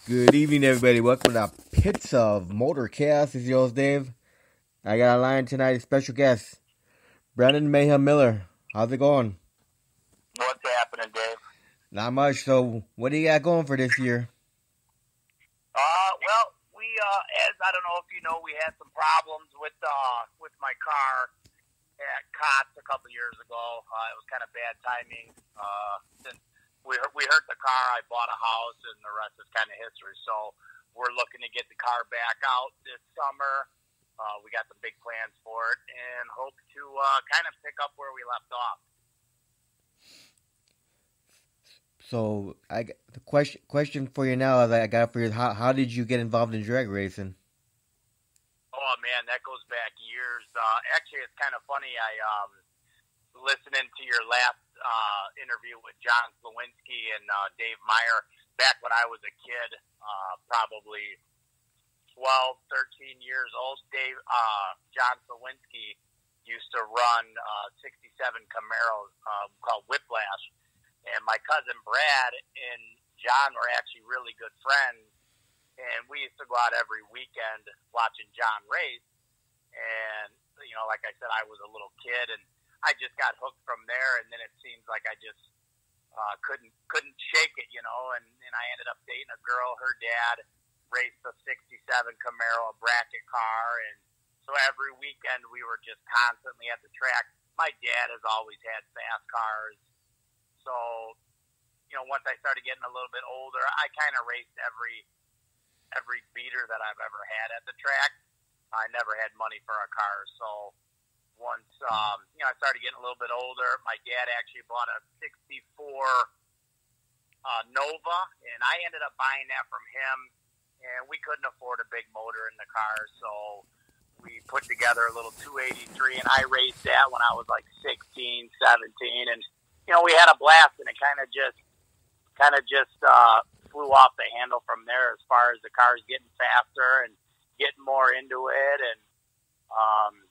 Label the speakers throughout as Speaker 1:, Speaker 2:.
Speaker 1: Good evening, everybody. Welcome to Pits of Motor Chaos. This is your host, Dave. I got a line tonight, a special guest, Brennon Mayhem-Miller. How's it going?
Speaker 2: What's happening, Dave?
Speaker 1: Not much. So, what do you got going for this year?
Speaker 2: Well, as I don't know if you know, we had some problems with my car at COTS a couple years ago. It was kind of bad timing. Since we hurt the car, I bought a house, and the rest is kind of history. So we're looking to get the car back out this summer. We got some big plans for it, and hope to kind of pick up where we left off.
Speaker 1: So, the question for you now is I got for you. How did you get involved in drag racing?
Speaker 2: Oh man, that goes back years. Actually, it's kind of funny. I listening to your last interview with John Slowinski and Dave Meyer back when I was a kid, probably 12, 13 years old. John Slowinski used to run 67 Camaro called Whiplash, and my cousin Brad and John were actually really good friends. And we used to go out every weekend watching John race. And, you know, like I said, I was a little kid, and I just got hooked from there. And then it seems like I just couldn't shake it, you know. And I ended up dating a girl. Her dad raced a 67 Camaro, a bracket car. And so every weekend we were just constantly at the track. My dad has always had fast cars. So, you know, once I started getting a little bit older, I kind of raced every beater that I've ever had at the track. I never had money for a car, so once you know, I started getting a little bit older, my dad actually bought a 64 Nova, and I ended up buying that from him, and we couldn't afford a big motor in the car, so we put together a little 283, and I raced that when I was like 16, 17, and you know, we had a blast, and it kind of just flew off the handle from there as far as the cars getting faster and getting more into it, and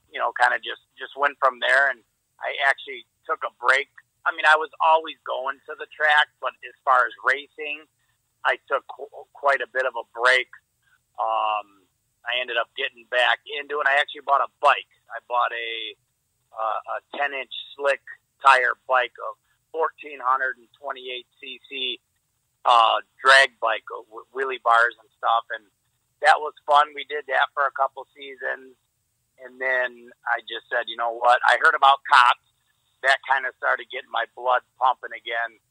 Speaker 2: you know, kind of just went from there. And I actually took a break. I mean, I was always going to the track, but as far as racing, I took quite a bit of a break. I ended up getting back into it. I actually bought a bike. I bought a 10-inch slick tire bike of 1,428 cc drag bike with wheelie bars and stuff, and that was fun. We did that for a couple seasons, and then I just said, you know what? I heard about cops. That kind of started getting my blood pumping again.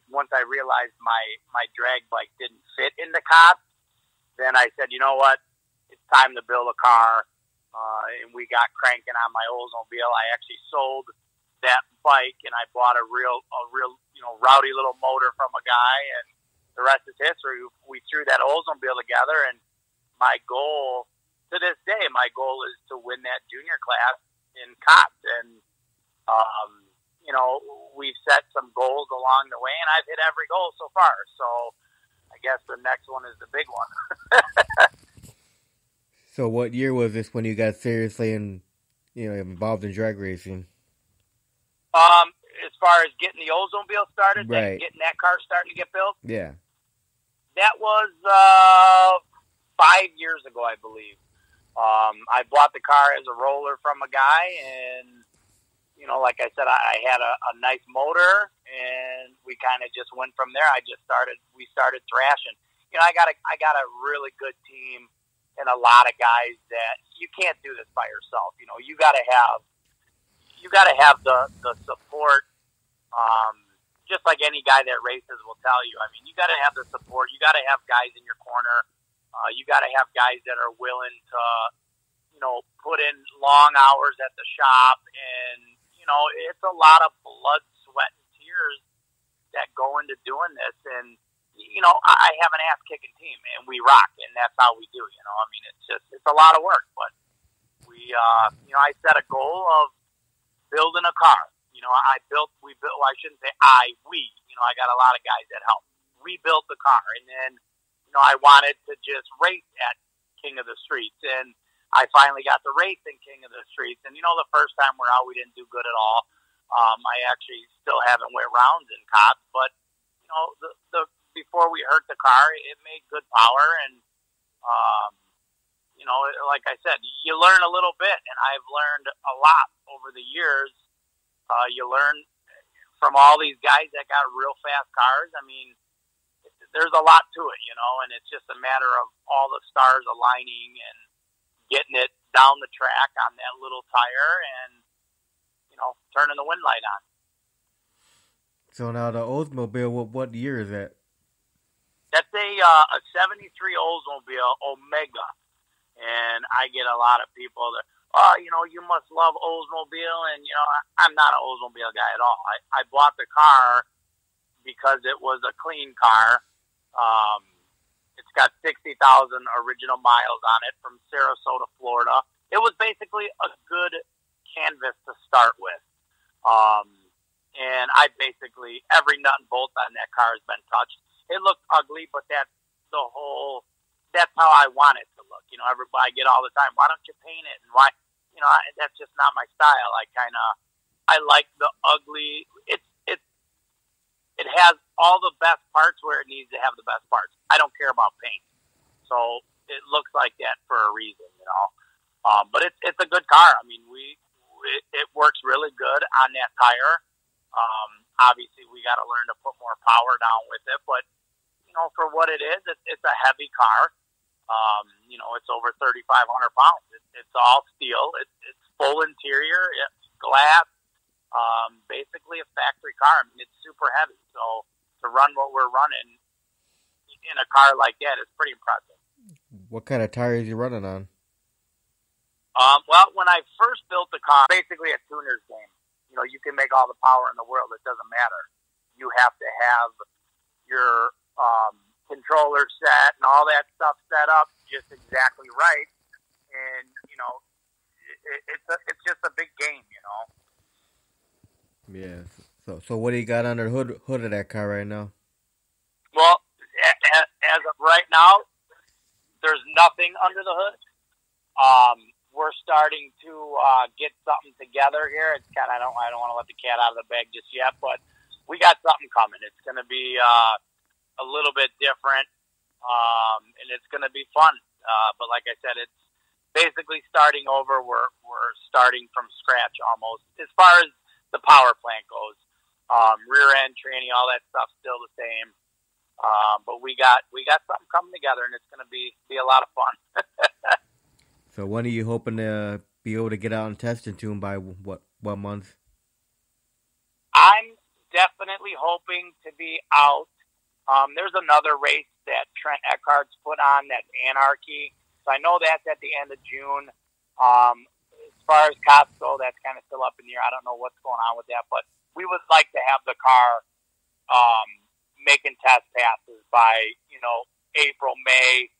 Speaker 2: Once I realized my drag bike didn't fit in the cops, then I said, you know what? It's time to build a car, and we got cranking on my Oldsmobile. I actually sold that bike, and I bought a real, you know, rowdy little motor from a guy, and the rest is history. We threw that Oldsmobile together, and my goal, to this day, is to win that junior class in COTS, and, you know, we've set some goals along the way, and I've hit every goal so far, so I guess the next one is the big one.
Speaker 1: So, what year was this when you got seriously involved in drag racing?
Speaker 2: As far as getting the Oldsmobile started,
Speaker 1: right,
Speaker 2: getting that car starting to get built,
Speaker 1: yeah,
Speaker 2: that was 5 years ago, I believe. I bought the car as a roller from a guy, and you know, like I said, I had a nice motor, and we kind of just went from there. We started thrashing. You know, I got a really good team and a lot of guys that you can't do this by yourself. You know, you got to have the support. Just like any guy that races will tell you. I mean, you got to have the support. You got to have guys in your corner. You got to have guys that are willing to, you know, put in long hours at the shop. And, you know, it's a lot of blood, sweat, and tears that go into doing this. And, you know, I have an ass-kicking team, and we rock, and that's how we do, you know. I mean, it's a lot of work, but we, you know, I set a goal of building a car. You know, we built, well, I shouldn't say we, you know, I got a lot of guys that helped. We built the car, and then, you know, I wanted to just race at King of the Streets, and I finally got to race in King of the Streets, and, you know, the first time we're out, we didn't do good at all. I actually still haven't went rounds in COTS, but, you know, the before we hurt the car, it made good power. And, you know, like I said, you learn a little bit, and I've learned a lot over the years. You learn from all these guys that got real fast cars. I mean, there's a lot to it, you know, and it's just a matter of all the stars aligning and getting it down the track on that little tire and, you know, turning the wind light on.
Speaker 1: So now the Oldsmobile, what year is that?
Speaker 2: That's a 73 Oldsmobile Omega. And I get a lot of people that, oh, you know, you must love Oldsmobile. And, you know, I'm not an Oldsmobile guy at all. I bought the car because it was a clean car. It's got 60,000 original miles on it from Sarasota, Florida. It was basically a good canvas to start with. And I basically, every nut and bolt on that car has been touched. It looked ugly, but that's how I want it to look. You know, everybody I get all the time, why don't you paint it? And why, you know, that's just not my style. I like the ugly. It has all the best parts where it needs to have the best parts. I don't care about paint. So it looks like that for a reason, you know. But it's a good car. I mean, it works really good on that tire. Obviously we got to learn to put more power down with it, but you know, for what it is, it's a heavy car. You know, it's over 3,500 pounds. It's all steel. It's full interior, it's glass. Basically a factory car. I mean, it's super heavy. So to run what we're running in a car like that is pretty impressive.
Speaker 1: What kind of tires you running on?
Speaker 2: Well, when I first built the car, basically a tuner's game. You know, you can make all the power in the world. It doesn't matter. You have to have your controller set and all that stuff set up just exactly right. And, you know, it's just a big game, you know.
Speaker 1: Yeah. So what do you got under the hood of that car right now?
Speaker 2: Well, as of right now, there's nothing under the hood. We're starting to get something together here. It's kind of I don't want to let the cat out of the bag just yet, but we got something coming. It's going to be a little bit different, and it's going to be fun. But like I said, it's basically starting over. We're starting from scratch almost as far as the power plant goes. Rear end, tranny, all that stuff's still the same. But we got something coming together, and it's going to be a lot of fun.
Speaker 1: So when are you hoping to be able to get out and test and tune by what month?
Speaker 2: I'm definitely hoping to be out. There's another race that Trent Eckhart's put on, that's Anarchy. So I know that's at the end of June. As far as Costco, that's kind of still up in the air. I don't know what's going on with that, but we would like to have the car making test passes by, you know, April, May.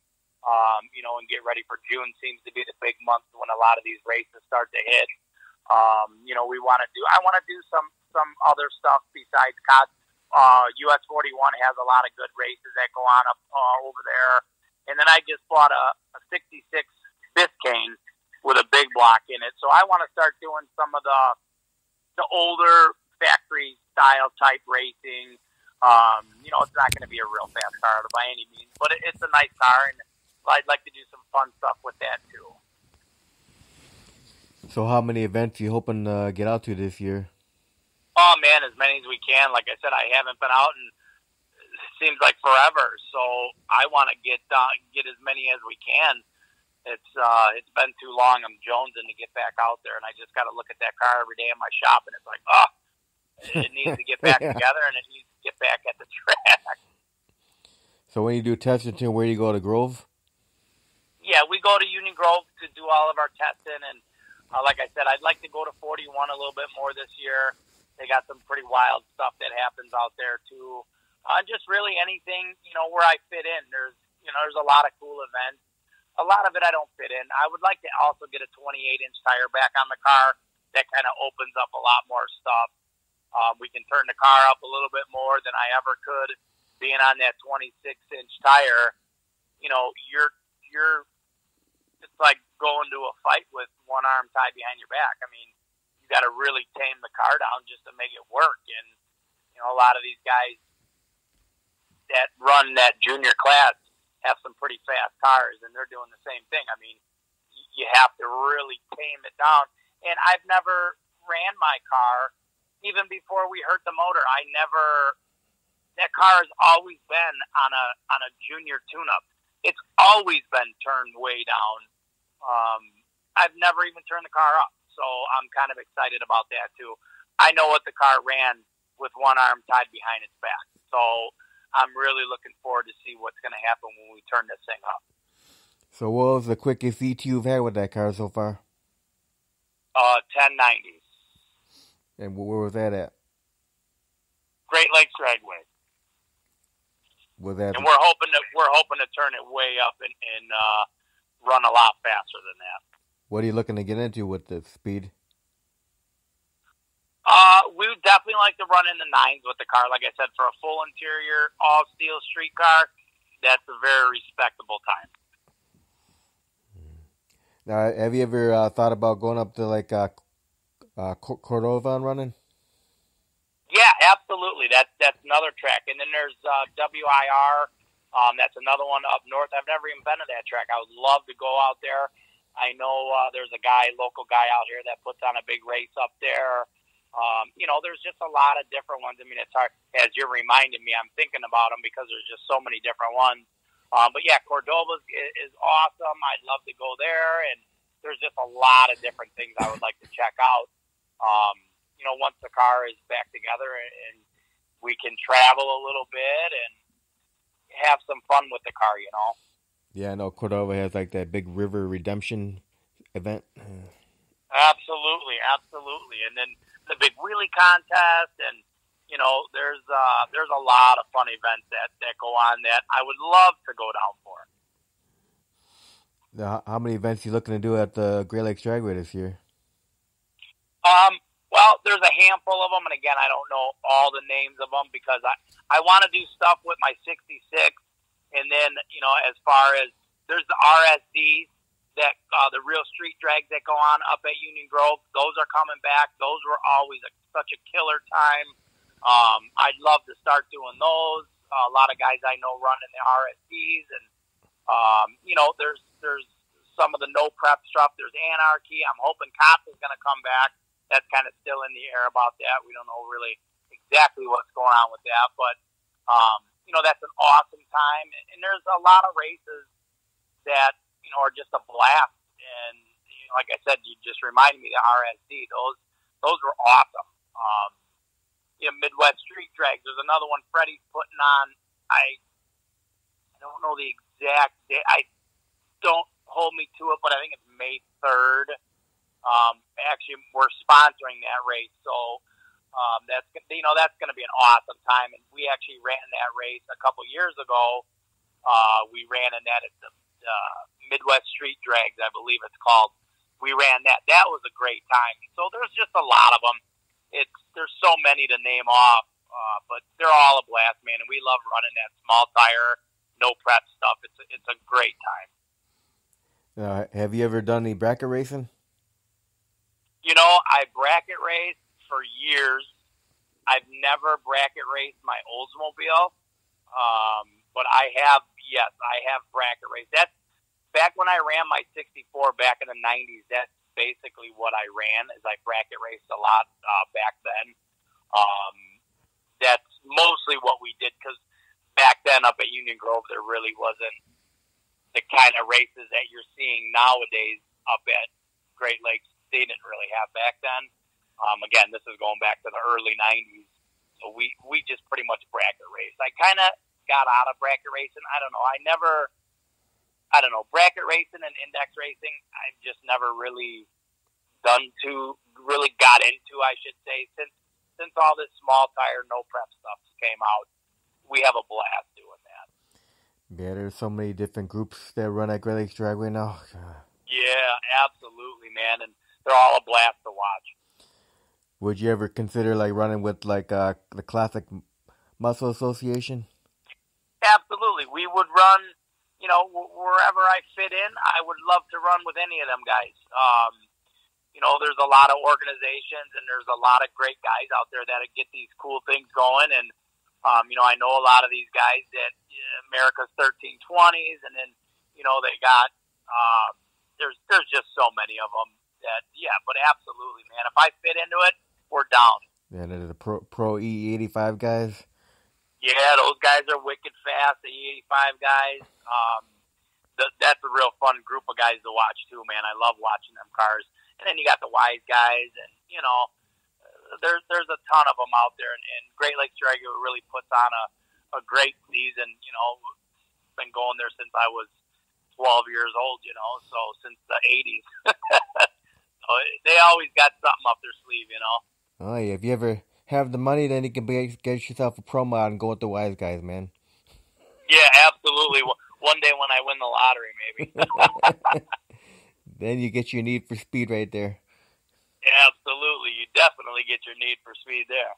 Speaker 2: You know, and get ready for June seems to be the big month when a lot of these races start to hit. You know, I want to do some other stuff besides COD. US 41 has a lot of good races that go on up over there. And then I just bought a 66 Biscayne with a big block in it. So I want to start doing some of the older factory style type racing. You know, it's not going to be a real fast car by any means, but it's a nice car, and I'd like to do some fun stuff with that too.
Speaker 1: So how many events are you hoping to get out to this year?
Speaker 2: Oh man, as many as we can. Like I said, I haven't been out in it seems like forever. So I want to get as many as we can. It's been too long. I'm jonesing to get back out there, and I just got to look at that car every day in my shop, and it's like, oh, it needs to get back together, and it needs to get back at the track.
Speaker 1: So when you do testing, where do you go, to Grove?
Speaker 2: Yeah, we go to Union Grove to do all of our testing, and like I said, I'd like to go to 41 a little bit more this year. They got some pretty wild stuff that happens out there too. Just really anything, you know, where I fit in. There's a lot of cool events. A lot of it I don't fit in. I would like to also get a 28-inch tire back on the car. That kind of opens up a lot more stuff. We can turn the car up a little bit more than I ever could. Being on that 26-inch tire, you know, it's like going to a fight with one arm tied behind your back. I mean, you got to really tame the car down just to make it work. And, you know, a lot of these guys, that run that junior class have some pretty fast cars, and they're doing the same thing. I mean, you have to really tame it down. And I've never ran my car, even before we hurt the motor. That car has always been on a junior tune-up. It's always been turned way down. I've never even turned the car up, so I'm kind of excited about that too. I know what the car ran with one arm tied behind its back, so I'm really looking forward to see what's going to happen when we turn this thing up.
Speaker 1: So what was the quickest ET you've had with that car so far?
Speaker 2: 1090.
Speaker 1: And where was that at?
Speaker 2: Great Lakes Dragway.
Speaker 1: Was that?
Speaker 2: And we're hoping to turn it way up and run a lot faster than that.
Speaker 1: What are you looking to get into with the speed?
Speaker 2: We would definitely like to run in the 9s with the car. Like I said, for a full interior, all steel street car, that's a very respectable time.
Speaker 1: Now, have you ever thought about going up to like Cordova and running?
Speaker 2: Yeah, absolutely. That's another track. And then there's WIR. That's another one up north. I've never even been to that track. I would love to go out there. I know there's a local guy out here that puts on a big race up there. There's just a lot of different ones. I mean, it's hard. As you're reminding me, I'm thinking about them because there's just so many different ones. But yeah, Cordova is awesome. I'd love to go there. And there's just a lot of different things I would like to check out. Once the car is back together and we can travel a little bit and have some fun with the car,
Speaker 1: Yeah, I know Cordova has like that big river redemption event.
Speaker 2: Absolutely. And then the big wheelie contest, and there's a lot of fun events that go on that I would love to go down for.
Speaker 1: Now, how many events are you looking to do at the Great Lakes Dragway this year?
Speaker 2: Well, there's a handful of them, and again, I don't know all the names of them because I want to do stuff with my 66, and then, as far as there's the RSDs, that the real street drags that go on up at Union Grove, those are coming back. Those were always such a killer time. I'd love to start doing those. A lot of guys I know run in the RSDs, and there's some of the no prep stuff. There's Anarchy. I'm hoping Cops is going to come back. That's kind of still in the air about that. We don't know really exactly what's going on with that, but that's an awesome time. And there's a lot of races that are just a blast. And like I said, you just reminded me the RSD. Those were awesome. Midwest Street Drags. There's another one Freddie's putting on. I don't know the exact date. Don't hold me to it, but I think it's May 3rd. Actually, we're sponsoring that race, so that's going to be an awesome time. And we actually ran that race a couple years ago. We ran in that at the Midwest Street Drags, I believe it's called. We ran that. That was a great time. So there's just a lot of them. There's so many to name off, but they're all a blast, man. And we love running that small tire, no prep stuff. It's a great time.
Speaker 1: Have you ever done any bracket racing?
Speaker 2: I bracket raced for years. I've never bracket raced my Oldsmobile, but I have bracket raced. That's back when I ran my 64 back in the 90s. That's basically what I ran, is I bracket raced a lot back then. That's mostly what we did, because back then up at Union Grove, there really wasn't the kind of races that you're seeing nowadays up at Great Lakes. They didn't really have back then. Again, this is going back to the early 90s. So we just pretty much bracket raced. I kind of got out of bracket racing. I don't know. Bracket racing and index racing, I've just never really got into, I should say. Since all this small tire, no prep stuff came out, we have a blast doing that.
Speaker 1: Yeah, there's so many different groups that run at Great Lakes Dragway now.
Speaker 2: Yeah, absolutely, man. And they're all a blast to watch.
Speaker 1: Would you ever consider running with the Classic Muscle Association?
Speaker 2: Absolutely. We would run, wherever I fit in. I would love to run with any of them guys. There's a lot of organizations and there's a lot of great guys out there that get these cool things going. And I know a lot of these guys that America's 1320s, and then they got there's just so many of them that but absolutely, man. If I fit into it, we're down.
Speaker 1: Yeah, the pro E85 guys.
Speaker 2: Yeah, those guys are wicked fast. The E85 guys. That's a real fun group of guys to watch too, man. I love watching them cars. And then you got the wise guys, and there's a ton of them out there. And Great Lakes Drag really puts on a great season. Been going there since I was 12 years old. So since the 80s. So they always got something up their sleeve.
Speaker 1: Oh yeah, if you ever have the money, then you can get yourself a pro mod and go with the wise guys, man.
Speaker 2: Yeah, absolutely. One day when I win the lottery, maybe.
Speaker 1: Then you get your Need for Speed right there.
Speaker 2: Absolutely. You definitely get your Need for Speed there.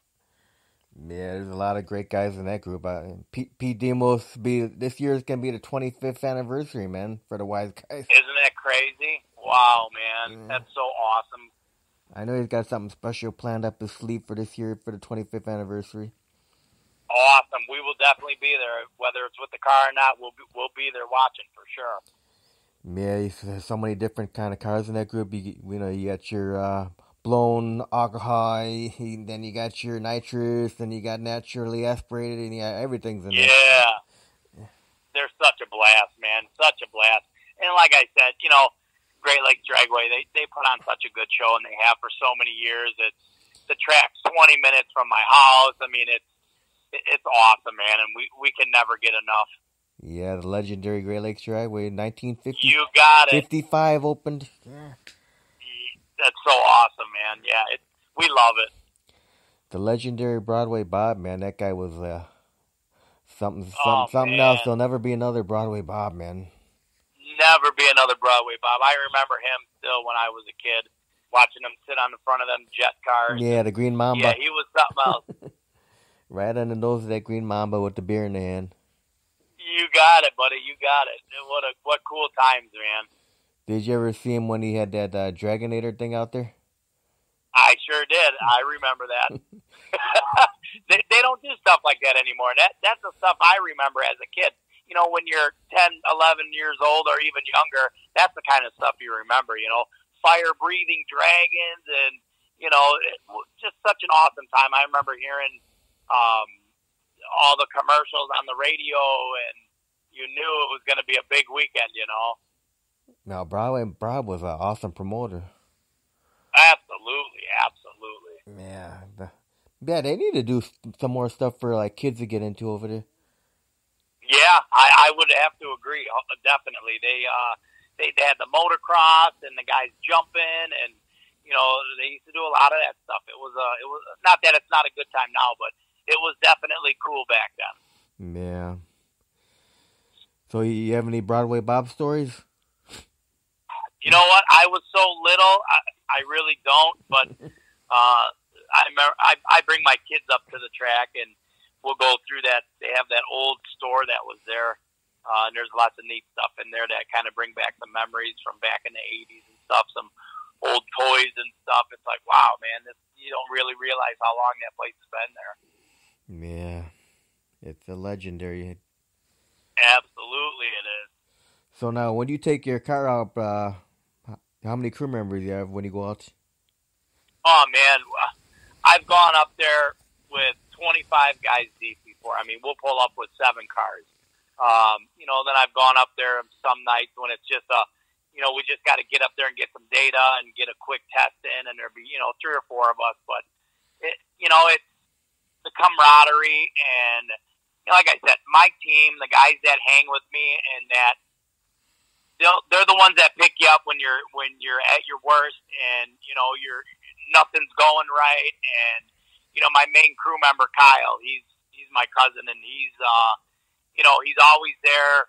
Speaker 1: Yeah, there's a lot of great guys in that group. Pete Demos this year is going to be the 25th anniversary, man, for the wise guys.
Speaker 2: Isn't that crazy? Wow, man. Yeah. That's so awesome.
Speaker 1: I know he's got something special planned up his sleeve for this year for the 25th anniversary.
Speaker 2: Awesome. We will definitely be there. Whether it's with the car or not, we'll be there watching for sure.
Speaker 1: Yeah, there's so many different kind of cars in that group. You got your blown alcohol, then you got your nitrous, then you got naturally aspirated, and everything's in there.
Speaker 2: Yeah. They're such a blast, man. Such a blast. And like I said, Great Lakes Dragway, they put on such a good show, and they have for so many years. The track's 20 minutes from my house. I mean, it's awesome, man, and we can never get enough.
Speaker 1: Yeah, the legendary Great Lakes Dragway, 1950.
Speaker 2: You got it.
Speaker 1: 55 opened. Yeah.
Speaker 2: That's so awesome, man. Yeah, we love it.
Speaker 1: The legendary Broadway Bob, man, that guy was something else. There'll never be another Broadway Bob, man.
Speaker 2: Never be another Broadway Bob. I remember him still when I was a kid, watching him sit on the front of them jet cars.
Speaker 1: Yeah, the Green Mamba.
Speaker 2: Yeah, he was something else.
Speaker 1: Right on the nose of that Green Mamba with the beer in the hand.
Speaker 2: You got it, buddy. You got it. What cool times, man.
Speaker 1: Did you ever see him when he had that Dragonator thing out there?
Speaker 2: I sure did. I remember that. They don't do stuff like that anymore. That's the stuff I remember as a kid. When you're 10, 11 years old or even younger, that's the kind of stuff you remember, fire-breathing dragons and, just such an awesome time. I remember hearing all the commercials on the radio, and you knew it was going to be a big weekend,
Speaker 1: Now, Broad was an awesome promoter.
Speaker 2: Absolutely.
Speaker 1: Yeah, they need to do some more stuff for kids to get into over there.
Speaker 2: Yeah, I would have to agree. Definitely, they had the motocross and the guys jumping, and they used to do a lot of that stuff. It was not that it's not a good time now, but it was definitely cool back then.
Speaker 1: Yeah. So you have any Broadway Bob stories?
Speaker 2: You know what? I was so little, I really don't. But I remember I bring my kids up to the track, and we'll go through that. They have that old store that was there, and there's lots of neat stuff in there that kind of bring back some memories from back in the 80s and stuff, some old toys and stuff. It's like, wow, man, you don't really realize how long that place has been there.
Speaker 1: Yeah, it's a legendary.
Speaker 2: Absolutely it is.
Speaker 1: So now, when you take your car out, how many crew members do you have when you go out?
Speaker 2: Oh, man, I've gone up there with 25 guys deep before. I mean, we'll pull up with 7 cars. Then I've gone up there some nights when it's just we just got to get up there and get some data and get a quick test in, and there'll be, 3 or 4 of us. But, it's the camaraderie and, like I said, my team, the guys that hang with me and that, they're the ones that pick you up when you're at your worst and, nothing's going right. And, my main crew member, Kyle, he's my cousin, and he's always there.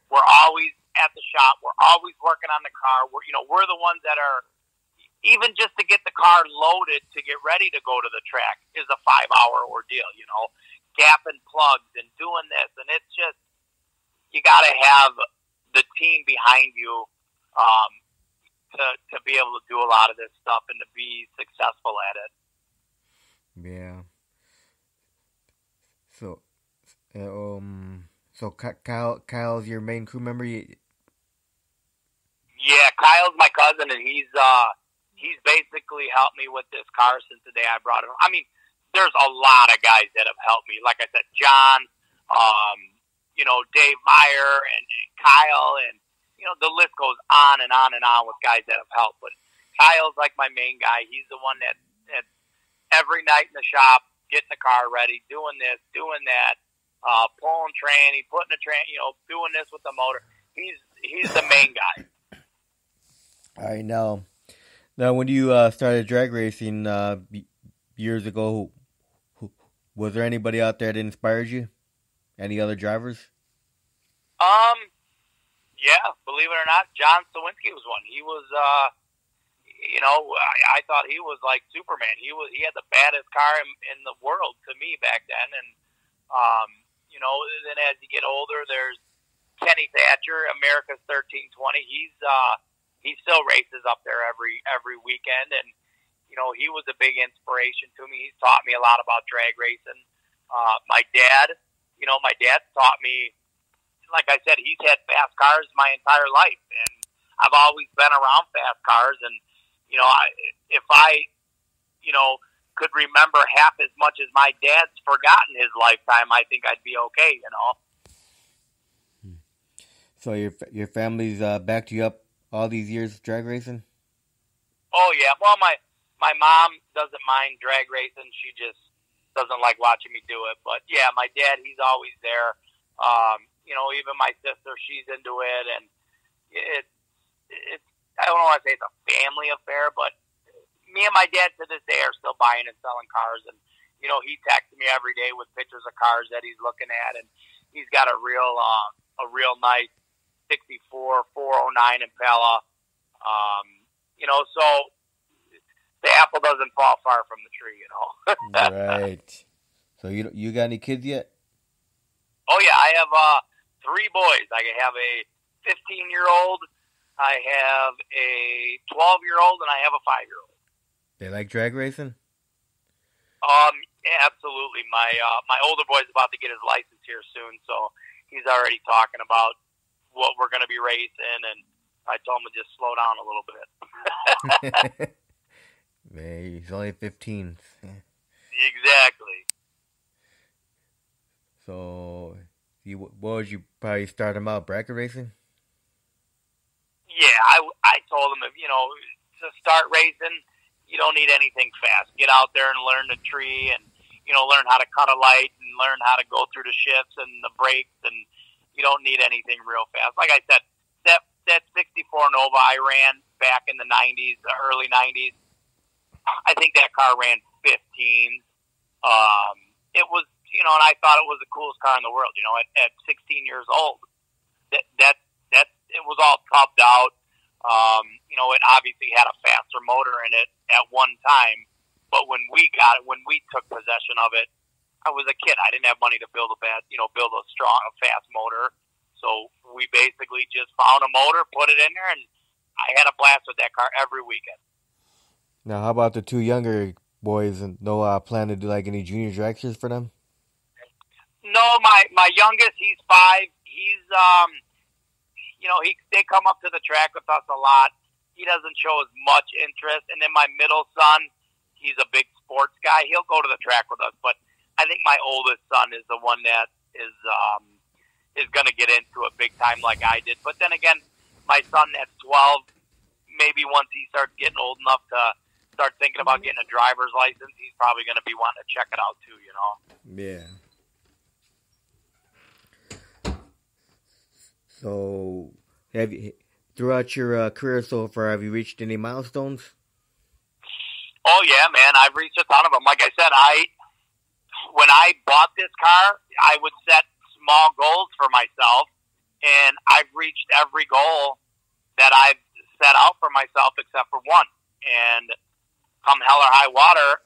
Speaker 2: We're always at the shop. We're always working on the car. We're the ones that are, even just to get the car loaded to get ready to go to the track is a 5-hour ordeal, gapping plugs and doing this. And it's just, you got to have the team behind you to be able to do a lot of this stuff and to be successful at it.
Speaker 1: Yeah. So, so Kyle's your main crew member.
Speaker 2: Yeah, Kyle's my cousin, and he's basically helped me with this car since the day I brought it. I mean, there's a lot of guys that have helped me. Like I said, John, Dave Meyer, and Kyle, and the list goes on and on and on with guys that have helped. But Kyle's like my main guy. He's the one that every night in the shop, getting the car ready, doing this, doing that, pulling tranny, putting the tranny, doing this with the motor. He's the main guy.
Speaker 1: I know. Now, when you started drag racing years ago, was there anybody out there that inspired you? Any other drivers?
Speaker 2: Yeah, believe it or not, John Sawinski was one. He was, I thought he was like Superman. He had the baddest car in the world to me back then. And, then as you get older, there's Kenny Thatcher, America's 1320. He still races up there every weekend, and he was a big inspiration to me. He's taught me a lot about drag racing. My dad taught me. Like I said, he's had fast cars my entire life, and I've always been around fast cars. And if I could remember half as much as my dad's forgotten his lifetime, I think I'd be okay.
Speaker 1: So your family's backed you up all these years drag racing?
Speaker 2: Oh yeah. Well, my mom doesn't mind drag racing. She just doesn't like watching me do it. But yeah, my dad, he's always there. Even my sister, she's into it, and it's I don't want to say it's a family affair, but me and my dad to this day are still buying and selling cars, and he texts me every day with pictures of cars that he's looking at, and he's got a real nice 64 409 Impala. So the apple doesn't fall far from the tree,
Speaker 1: Right. So you got any kids yet?
Speaker 2: Oh yeah, I have 3 boys. I have a 15-year-old, I have a 12-year-old, and I have a 5-year-old.
Speaker 1: They like drag racing?
Speaker 2: Yeah, absolutely. My older boy's about to get his license here soon, so he's already talking about what we're going to be racing, and I told him to just slow down a little bit.
Speaker 1: Man, he's only 15.
Speaker 2: Exactly.
Speaker 1: So, what would you probably start him out, bracket racing?
Speaker 2: Yeah, I told him, to start racing, you don't need anything fast. Get out there and learn the tree, and learn how to cut a light, and learn how to go through the shifts and the brakes, and you don't need anything real fast. Like I said, that 64 Nova I ran back in the 90s, the early 90s, I think that car ran 15. It was, and I thought it was the coolest car in the world. At 16 years old, it was all tubbed out. It obviously had a faster motor in it at one time, but when we took possession of it, I was a kid. I didn't have money to build a fast motor. So we basically just found a motor, put it in there, and I had a blast with that car every weekend.
Speaker 1: Now, how about the 2 younger boys? And no plan to do like any junior dragsters for them?
Speaker 2: No, my youngest, he's 5. He's they come up to the track with us a lot. He doesn't show as much interest. And then my middle son, he's a big sports guy. He'll go to the track with us, but I think my oldest son is the one that is going to get into it big time like I did. But then again, my son that's 12, maybe once he starts getting old enough to start thinking about getting a driver's license, he's probably going to be wanting to check it out too,
Speaker 1: Yeah. So, have you, throughout your career so far, have you reached any milestones?
Speaker 2: Oh yeah, man, I've reached a ton of them. Like I said, when I bought this car, I would set small goals for myself, and I've reached every goal that I've set out for myself except for one. And come hell or high water,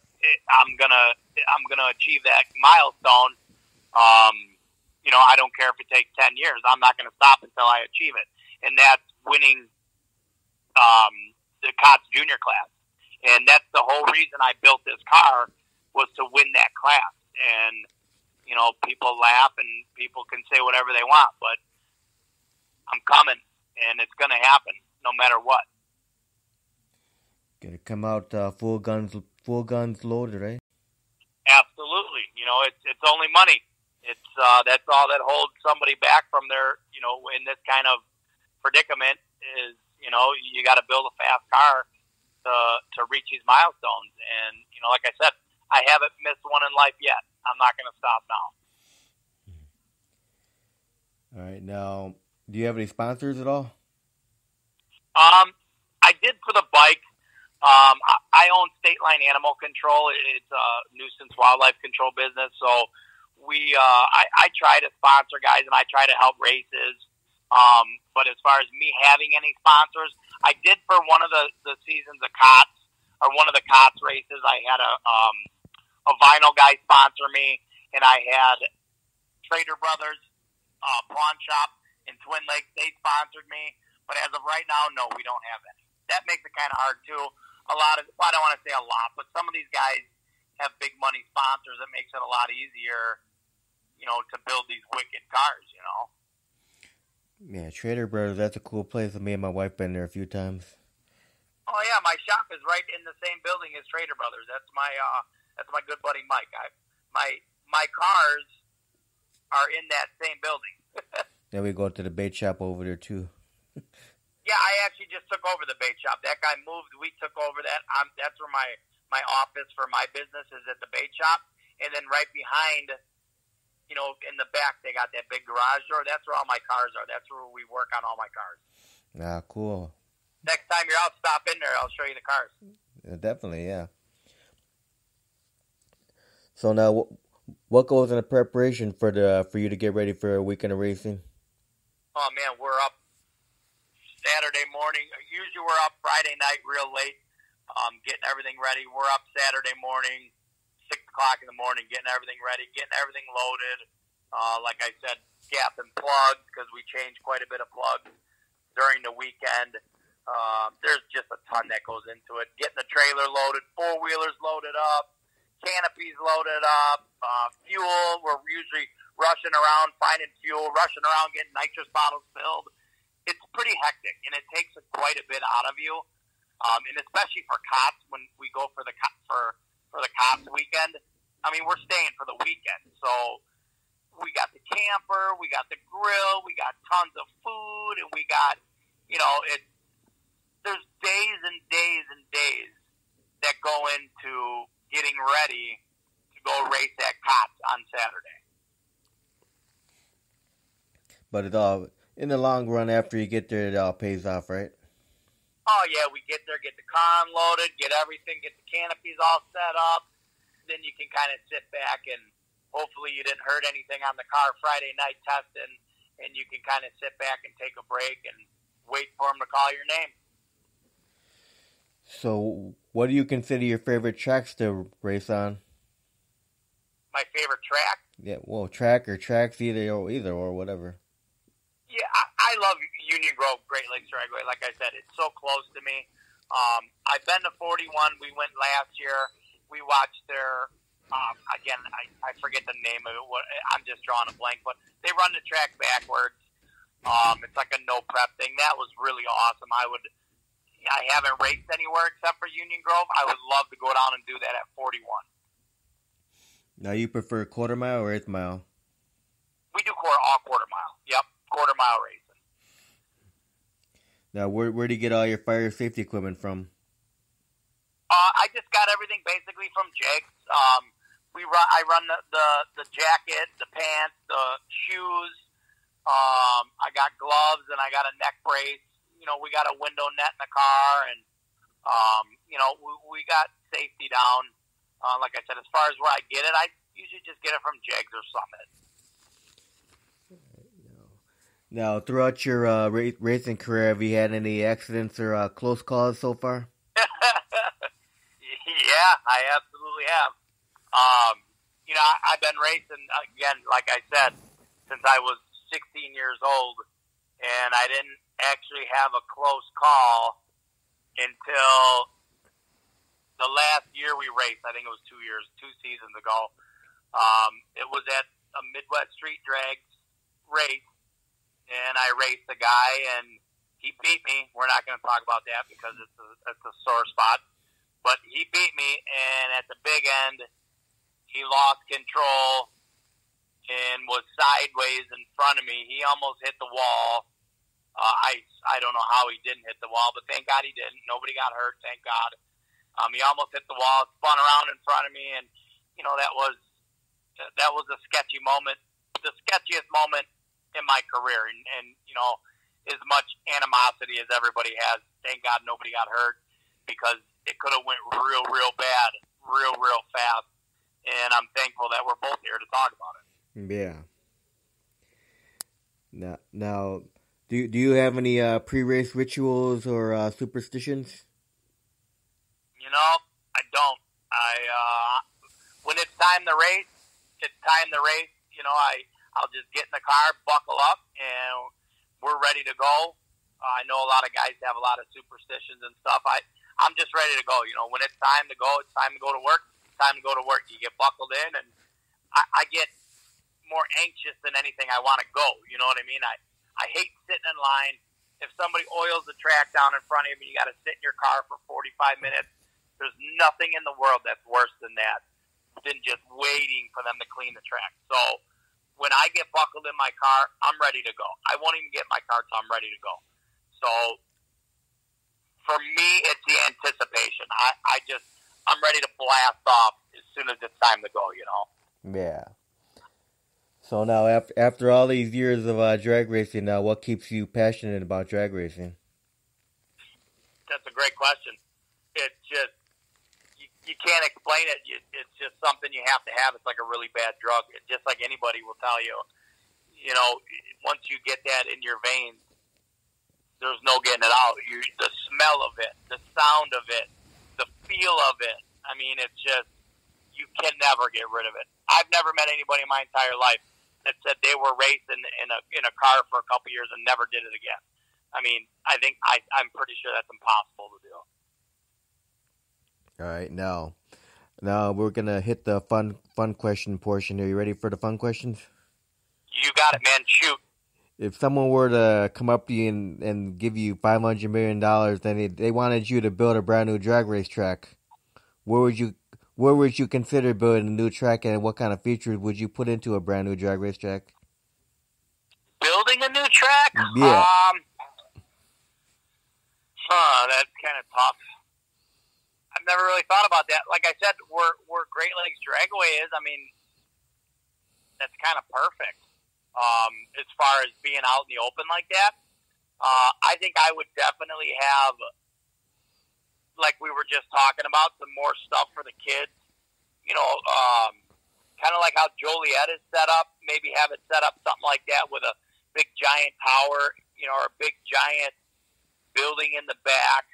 Speaker 2: I'm gonna achieve that milestone. I don't care if it takes 10 years. I'm not going to stop until I achieve it, and that's winning the COTS Junior class. And that's the whole reason I built this car, was to win that class. And people laugh and people can say whatever they want, but I'm coming, and it's going to happen no matter what.
Speaker 1: Gonna come out full guns loaded, right?
Speaker 2: Absolutely. It's only money. It's that's all that holds somebody back from their, in this kind of predicament is, you got to build a fast car to reach these milestones. And, like I said, I haven't missed one in life yet. I'm not going to stop now.
Speaker 1: All right. Now, do you have any sponsors at all?
Speaker 2: I did for the bike. I own State Line Animal Control. It's a nuisance wildlife control business. So I try to sponsor guys and I try to help races. But as far as me having any sponsors, I did for one of the seasons of COTS, or one of the COTS races. I had a vinyl guy sponsor me, and I had Trader Brothers pawn shop in Twin Lakes. They sponsored me, but as of right now, no, we don't have any. That makes it kind of hard too. I don't want to say a lot, but some of these guys have big money sponsors. That makes it a lot easier, to build these wicked cars.
Speaker 1: Yeah, Trader Brothers, that's a cool place. Me and my wife been there a few times.
Speaker 2: Oh yeah, my shop is right in the same building as Trader Brothers. That's my good buddy Mike. My cars are in that same building.
Speaker 1: Then we go to the bait shop over there too.
Speaker 2: Yeah, I actually just took over the bait shop. That guy moved. We took over that. That's where my office for my business is, at the bait shop. And then right behind, in the back, they got that big garage door. That's where all my cars are. That's where we work on all my cars.
Speaker 1: Ah, cool.
Speaker 2: Next time you're out, stop in there. I'll show you the cars.
Speaker 1: Yeah, definitely, yeah. So now, what goes into preparation for you to get ready for a weekend of racing?
Speaker 2: Oh man, we're up Saturday morning. Usually we're up Friday night real late, getting everything ready. We're up Saturday morning, 6 o'clock in the morning, getting everything ready, getting everything loaded. Like I said, gapping plugs, because we change quite a bit of plugs during the weekend. There's just a ton that goes into it. Getting the trailer loaded, four-wheelers loaded up, canopies loaded up, fuel. We're usually rushing around, finding fuel, rushing around, getting nitrous bottles filled. It's pretty hectic, and it takes quite a bit out of you. And especially for COTS, when we go for the COTS weekend, I mean, we're staying for the weekend. So we got the camper, we got the grill, we got tons of food, and we got, there's days and days and days that go into getting ready to go race at COTS on Saturday.
Speaker 1: But it all, in the long run, after you get there, it all pays off, right?
Speaker 2: Oh, yeah, we get there, get the car unloaded, get everything, get the canopies all set up. Then you can kind of sit back and hopefully you didn't hurt anything on the car Friday night testing, and you can kind of sit back and take a break and wait for them to call your name.
Speaker 1: So, what do you consider your favorite tracks to race on?
Speaker 2: My favorite track?
Speaker 1: Yeah, well, track or tracks, either or whatever.
Speaker 2: Yeah, I love Union Grove, Great Lakes Dragway. Like I said, it's so close to me. I've been to 41. We went last year. We watched their, again, I forget the name of it. I'm just drawing a blank, but they run the track backwards. It's like a no prep thing. That was really awesome. I haven't raced anywhere except for Union Grove. I would love to go down and do that at 41.
Speaker 1: Now, you prefer quarter mile or eighth mile?
Speaker 2: We do all quarter mile. Yep, quarter mile racing.
Speaker 1: Now, where do you get all your fire safety equipment from?
Speaker 2: I just got everything basically from Jake's. I run the jacket, the pants, the shoes. I got gloves and I got a neck brace. We got a window net in the car, and we got safety down. Like I said, as far as where I get it, I usually just get it from Jake's or Summit.
Speaker 1: Now, throughout your racing career, have you had any accidents or close calls so far?
Speaker 2: Yeah, I absolutely have. I've been racing, again, like I said, since I was 16 years old, and I didn't actually have a close call until the last year we raced. I think it was 2 seasons ago. It was at a Midwest Street Drag race, and I raced a guy, and he beat me. We're not going to talk about that because it's a sore spot. But he beat me, and at the big end, he lost control and was sideways in front of me. He almost hit the wall. I don't know how he didn't hit the wall, but thank God he didn't. Nobody got hurt, thank God. He almost hit the wall, spun around in front of me, and that was a sketchy moment, the sketchiest moment in my career. And as much animosity as everybody has, thank God nobody got hurt, because it could have went real bad, real fast. And I'm thankful that we're both here to talk about it.
Speaker 1: Yeah. Now, do you have any pre-race rituals or superstitions?
Speaker 2: I don't. When it's time to race, it's time to race. I'll just get in the car, buckle up, and we're ready to go. I know a lot of guys have a lot of superstitions and stuff. I'm just ready to go. When it's time to go, it's time to go to work. It's time to go to work. You get buckled in, and I get more anxious than anything. I want to go. You know what I mean? I hate sitting in line. If somebody oils the track down in front of you, you got to sit in your car for 45 minutes. There's nothing in the world that's worse than that, than just waiting for them to clean the track. So when I get buckled in my car, I'm ready to go. I won't even get in my car till I'm ready to go. So for me, it's the anticipation. I'm ready to blast off as soon as it's time to go,
Speaker 1: Yeah. So now, after all these years of drag racing, now what keeps you passionate about drag racing?
Speaker 2: That's a great question. It's just, you can't explain it. It's just something you have to have. It's like a really bad drug. It's just like anybody will tell you. Once you get that in your veins, there's no getting it out. The smell of it, the sound of it, the feel of it. I mean, it's just, you can never get rid of it. I've never met anybody in my entire life that said they were racing in a car for a couple years and never did it again. I mean, I'm pretty sure that's impossible to do.
Speaker 1: All right, now we're gonna hit the fun question portion. Are you ready for the fun questions?
Speaker 2: You got it, man. Shoot.
Speaker 1: If someone were to come up to you and give you $500 million, then they wanted you to build a brand new drag race track, where would you consider building a new track, and what kind of features would you put into a brand new drag race track?
Speaker 2: Building a new track?
Speaker 1: Yeah.
Speaker 2: That's kind of tough. I've never really thought about that. Like I said, where Great Lakes Dragway is, I mean, that's kind of perfect. As far as being out in the open like that, I think I would definitely have, like we were just talking about, some more stuff for the kids. Kind of like how Joliet is set up. Maybe have it set up something like that with a big giant tower, or a big giant building in the back.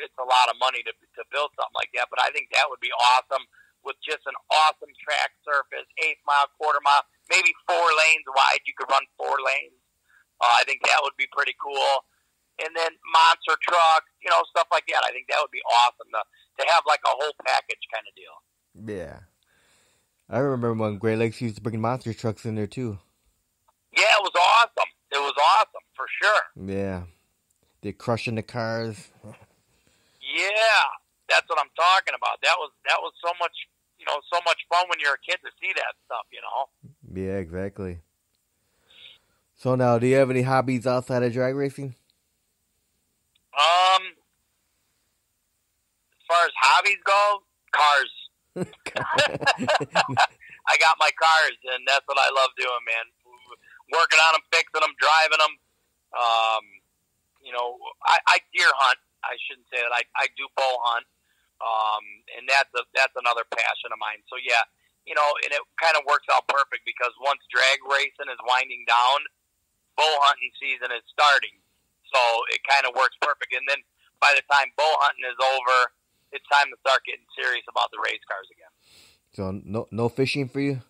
Speaker 2: It's a lot of money to build something like that, but I think that would be awesome, with just an awesome track surface, 8 mile, quarter mile, maybe 4 lanes wide. You could run 4 lanes. I think that would be pretty cool. And then monster truck, stuff like that. I think that would be awesome to have like a whole package kind of deal.
Speaker 1: Yeah. I remember when Great Lakes used to bring monster trucks in there too.
Speaker 2: Yeah, it was awesome. It was awesome, for sure.
Speaker 1: Yeah. They're crushing the cars.
Speaker 2: Yeah, that's what I'm talking about. That was so much, so much fun when you're a kid to see that stuff,
Speaker 1: Yeah, exactly. So now, do you have any hobbies outside of drag racing?
Speaker 2: As far as hobbies go, cars. I got my cars, and that's what I love doing, man. Working on them, fixing them, driving them. I deer hunt. I shouldn't say that. I do bow hunt, and that's another passion of mine. So yeah, and it kind of works out perfect, because once drag racing is winding down, bow hunting season is starting. So it kind of works perfect. And then by the time bow hunting is over, it's time to start getting serious about the race cars again.
Speaker 1: So no fishing for you?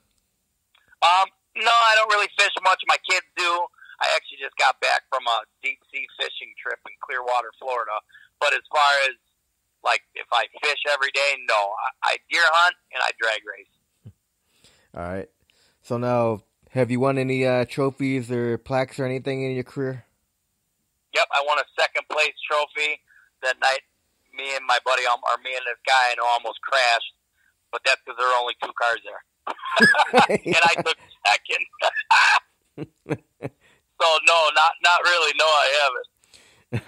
Speaker 2: No, I don't really fish much. My kids do. I actually just got back from a deep sea fishing trip in Clearwater, Florida. But as far as, like, if I fish every day, no. I deer hunt and I drag race.
Speaker 1: All right. So now, have you won any trophies or plaques or anything in your career?
Speaker 2: Yep, I won a second place trophy that night. Me and my buddy, or me and this guy, I know, almost crashed, but that's because there were only 2 cars there. And I took second. So no, not really. No, I haven't.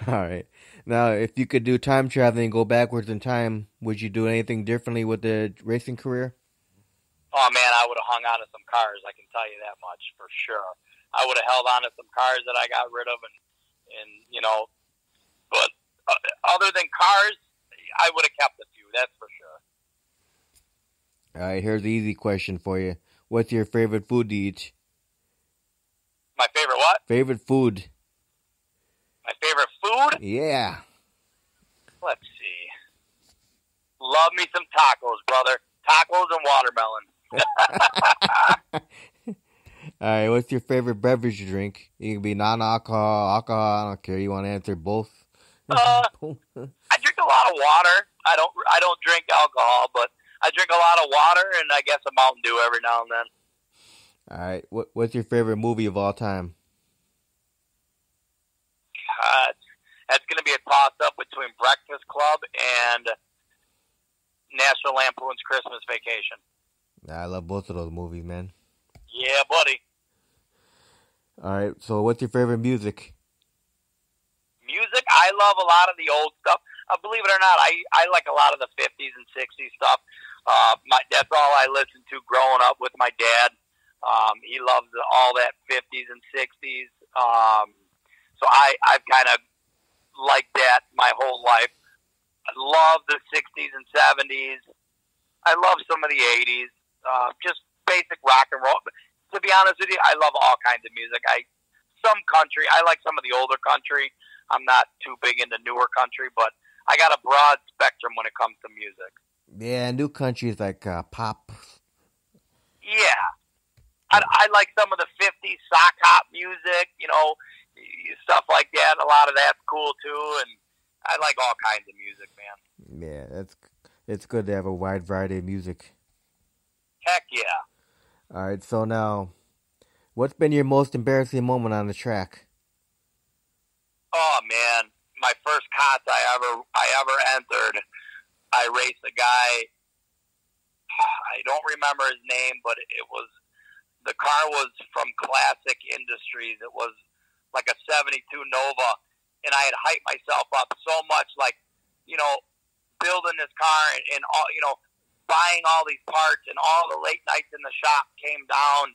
Speaker 1: All right. Now, if you could do time traveling and go backwards in time, would you do anything differently with the racing career?
Speaker 2: Oh man, I would have hung on to some cars. I can tell you that much for sure. I would have held on to some cars that I got rid of, and But other than cars, I would have kept a few. That's for sure.
Speaker 1: All right. Here's the easy question for you. What's your favorite food to eat?
Speaker 2: My favorite what?
Speaker 1: Favorite food.
Speaker 2: My favorite food?
Speaker 1: Yeah.
Speaker 2: Let's see. Love me some tacos, brother. Tacos and watermelon.
Speaker 1: All right, what's your favorite beverage to drink? You can be non-alcohol, alcohol. I don't care. You want to answer both?
Speaker 2: I drink a lot of water. I don't drink alcohol, but I drink a lot of water, and I guess a Mountain Dew every now and then.
Speaker 1: All right, what's your favorite movie of all time?
Speaker 2: That's going to be a toss-up between Breakfast Club and National Lampoon's Christmas Vacation.
Speaker 1: I love both of those movies, man.
Speaker 2: Yeah, buddy.
Speaker 1: All right, so what's your favorite music?
Speaker 2: Music, I love a lot of the old stuff. Believe it or not, I like a lot of the 50s and 60s stuff. That's all I listened to growing up with my dad. He loves all that 50s and 60s. So I've kind of liked that my whole life. I love the 60s and 70s. I love some of the 80s. Just basic rock and roll. To be honest with you, I love all kinds of music. Some country. I like some of the older country. I'm not too big into newer country, but I got a broad spectrum when it comes to music.
Speaker 1: Yeah, new country is like pop.
Speaker 2: Yeah. I like some of the 50s sock hop music, stuff like that. A lot of that's cool too, and I like all kinds of music, man.
Speaker 1: Yeah, it's good to have a wide variety of music.
Speaker 2: Heck yeah.
Speaker 1: All right, so now, what's been your most embarrassing moment on the track?
Speaker 2: Oh man, my first COTS I ever entered, I raced a guy. I don't remember his name, but the car was from Classic Industries. It was like a 72 Nova, and I had hyped myself up so much, like, building this car and all, buying all these parts, and all the late nights in the shop came down.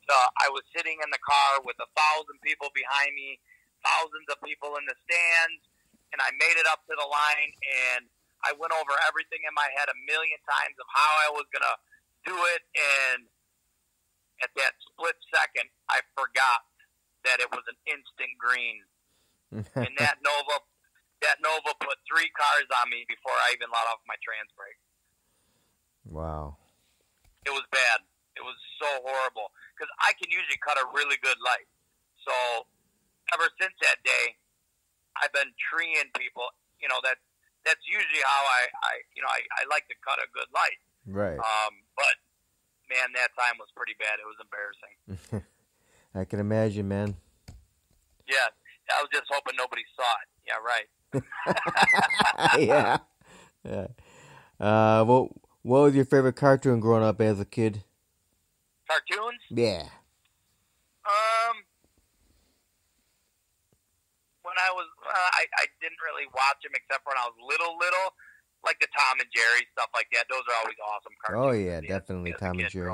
Speaker 2: So I was sitting in the car with 1,000 people behind me, thousands of people in the stands, and I made it up to the line, and I went over everything in my head a million times of how I was going to do it, and at that split second, I forgot that it was an instant green. And that Nova put 3 cars on me before I even let off my trans brake.
Speaker 1: Wow.
Speaker 2: It was bad. It was so horrible. Because I can usually cut a really good light. So ever since that day, I've been treeing people. That's usually how I like to cut a good light.
Speaker 1: Right.
Speaker 2: But man, that time was pretty bad. It was embarrassing.
Speaker 1: I can imagine, man.
Speaker 2: Yeah, I was just hoping nobody saw it. Yeah, right.
Speaker 1: Yeah. What was your favorite cartoon growing up as a kid?
Speaker 2: Cartoons?
Speaker 1: Yeah.
Speaker 2: When I was, I didn't really watch them except for when I was little, like the Tom and Jerry stuff like that. Those are always awesome cartoons.
Speaker 1: Oh yeah, definitely Tom and Jerry.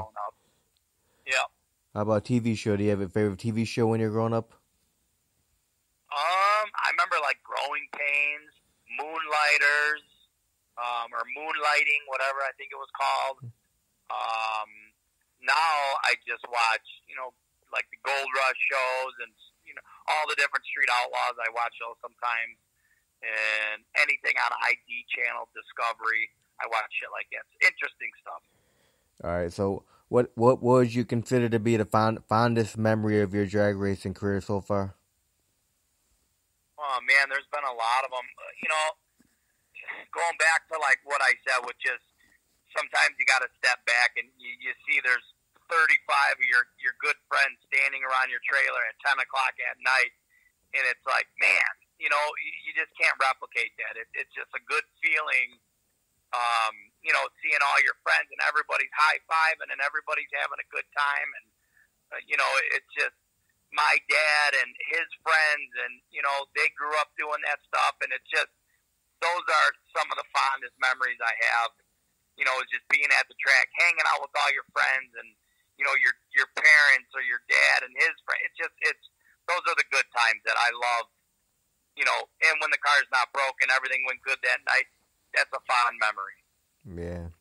Speaker 2: Yeah.
Speaker 1: How about TV show? Do you have a favorite TV show when you're growing up?
Speaker 2: I remember like Growing Pains, Moonlighters, or Moonlighting, whatever I think it was called. Now I just watch, like the Gold Rush shows and all the different Street Outlaws. I watch those sometimes, and anything on ID Channel, Discovery. I watch shit like that. It's interesting stuff.
Speaker 1: All right, so what would you consider to be the fondest memory of your drag racing career so far?
Speaker 2: Oh man, there's been a lot of them. Going back to like what I said, which is sometimes you got to step back and you see there's 35 of your good friends standing around your trailer at 10 o'clock at night, and it's like, man, you just can't replicate that. It's just a good feeling, seeing all your friends and everybody's high-fiving and everybody's having a good time. And, it's just my dad and his friends, and, they grew up doing that stuff. And it's just, those are some of the fondest memories I have, just being at the track, hanging out with all your friends and, your parents or your dad and his friends. Those are the good times that I love, and when the car's not broken, everything went good that night. That's a fond memory.
Speaker 1: Yeah.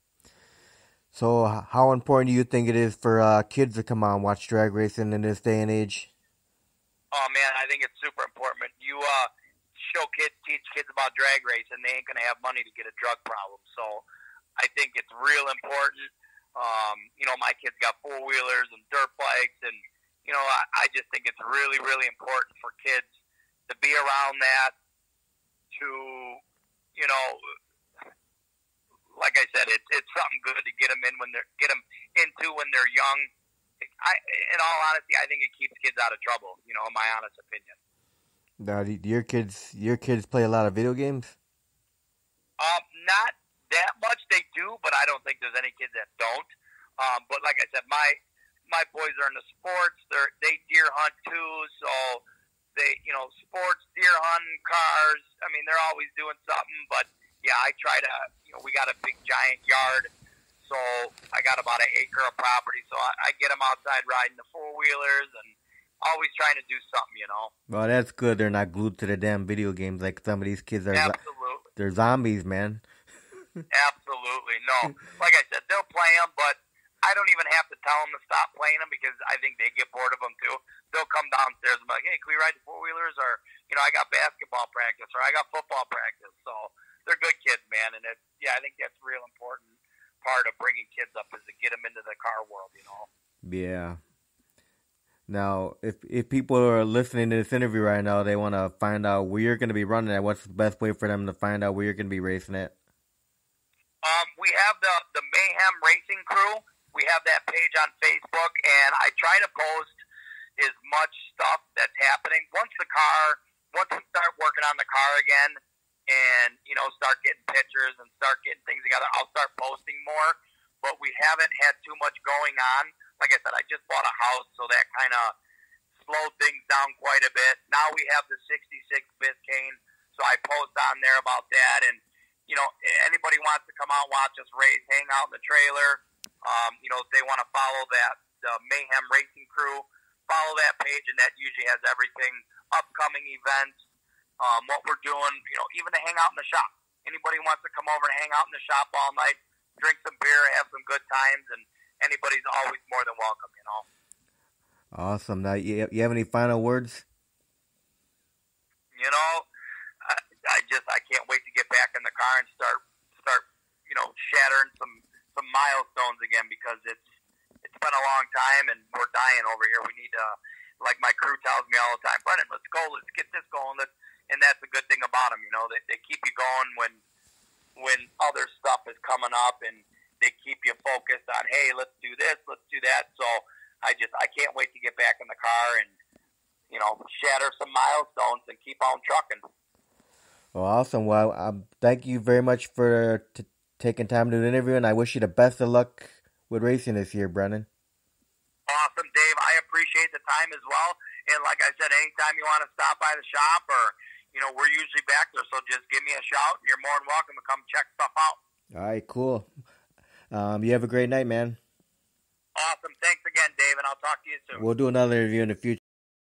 Speaker 1: So how important do you think it is for kids to come out and watch drag racing in this day and age?
Speaker 2: Oh, man, I think it's super important. You teach kids about drag racing, they ain't going to have money to get a drug problem. So I think it's real important. My kids got four-wheelers and dirt bikes, and, I just think it's really, really important for kids to be around that, to, like I said, it's something good to get them into when they're young. In all honesty, I think it keeps kids out of trouble, in my honest opinion.
Speaker 1: Now, do your kids play a lot of video games?
Speaker 2: Not that much. They do, but I don't think there's any kids that don't. But like I said, my boys are into sports. They deer hunt too, so they, sports, deer hunting, cars. I mean, they're always doing something. But yeah, I try to. We got a big giant yard, so I got about an acre of property. So I get them outside riding the four-wheelers and always trying to do something,
Speaker 1: Well, that's good. They're not glued to the damn video games like some of these kids are.
Speaker 2: Absolutely.
Speaker 1: They're zombies, man.
Speaker 2: Absolutely. No. Like I said, they'll play them, but I don't even have to tell them to stop playing them because I think they get bored of them too. They'll come downstairs and be like, hey, can we ride the four-wheelers? Or, I got basketball practice or I got football practice. So they're good kids, man. And I think that's a real important part of bringing kids up is to get them into the car world,
Speaker 1: Yeah. Now, if people are listening to this interview right now, they want to find out where you're going to be running at. What's the best way for them to find out where you're going to be racing at?
Speaker 2: We have the Mayhem Racing Crew. We have that page on Facebook, and I try to post as much stuff that's happening. Once we start working on the car again and, start getting pictures and start getting things together, I'll start posting more. But we haven't had too much going on. Like I said, I just bought a house, so that kind of slowed things down quite a bit. Now we have the 66 Biscayne, so I post on there about that. And, anybody wants to come out, watch us race, hang out in the trailer, if they want to follow the Mayhem Racing Crew, follow that page, and that usually has everything, upcoming events, what we're doing, even to hang out in the shop. Anybody wants to come over and hang out in the shop all night, drink some beer, have some good times, and anybody's always more than welcome,
Speaker 1: Awesome. Now, you have any final words?
Speaker 2: I can't wait to get back in the car and start, shattering some milestones again because it's been a long time and we're dying over here. We need to, like my crew tells me all the time, Brennan, let's go, let's get this going. And that's the good thing about them, they keep you going when other stuff is coming up and they keep you focused on, hey, let's do this, let's do that. So I can't wait to get back in the car and, shatter some milestones and keep on trucking.
Speaker 1: Well, awesome. Well, thank you very much for taking time to do the interview, and I wish you the best of luck with racing this year, Brennan.
Speaker 2: Awesome, Dave. I appreciate the time as well. And like I said, anytime you want to stop by the shop or, we're usually back there, so just give me a shout. You're more than welcome to come check stuff out.
Speaker 1: All right, cool. You have a great night, man.
Speaker 2: Awesome. Thanks again, Dave, and I'll talk to you soon.
Speaker 1: We'll do another interview in the future.